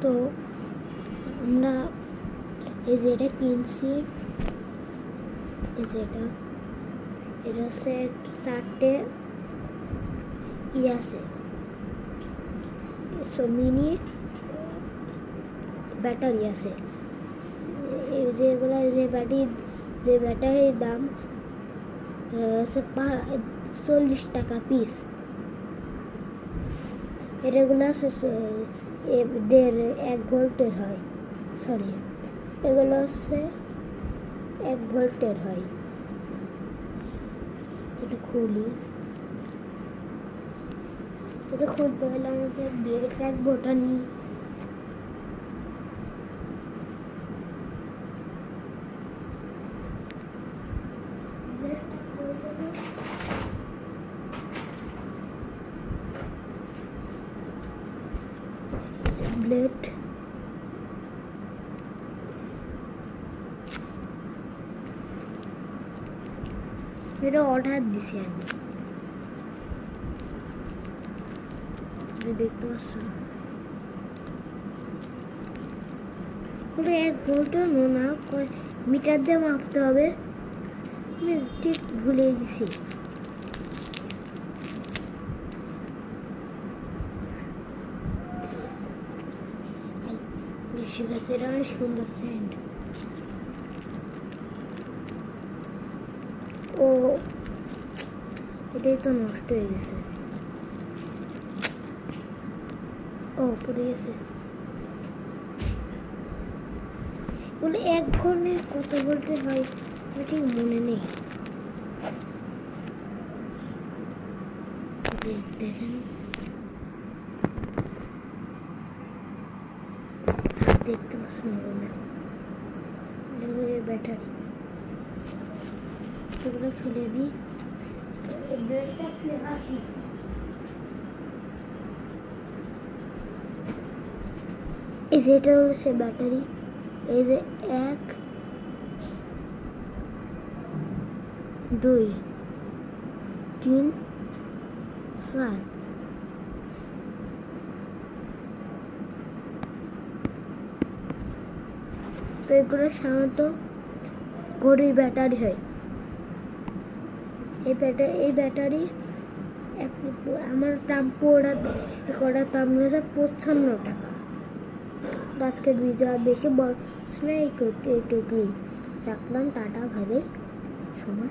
তো আমরা এই যে এটা কিনছি, এই যে এটা হচ্ছে 4টে আছে মিনি ব্যাটারি আছে। এই যে এগুলো যে ব্যাটারির দাম হচ্ছে 40 টাকা পিস। এগুলো 1 ভোল্টের হয়, সরি এগুলো হচ্ছে 1 ভোল্টের হয়। এটা খুলতে হলে আমাদের ব্লেড রাখবো, ওটা নিয়ে ব্লেড এটা অর্ডার দিছি আমি, দেখতে পাচ্ছেন। ওটা 1 ভোল্টের না, মিটার দিয়ে মাপতে হবে, আমি ঠিক ভুলে গেছি। ঠিক আছে, এটা অনেক সুন্দর সেন্ট। ও এটাই তো নষ্ট হয়ে গেছে, ও পড়ে গেছে। বলে 1 ভোল্টে কত ভোল্টের হয় ঠিক মনে নেই। দেখেন, দেখতে পাচ্ছেন ব্যাটারি, এগুলো খুলে দিই। এই যে এটা হচ্ছে ব্যাটারি, এই যে 1 2 3 4, তো এগুলো সাধারণত ঘড়ির ব্যাটারি হয়। এই ব্যাটারি আমার দাম করার দাম হয়েছে 55 টাকা। আজকের ভিডিও বেশি বড় এইটুকুই রাখলাম, টাটা ভাবে সময়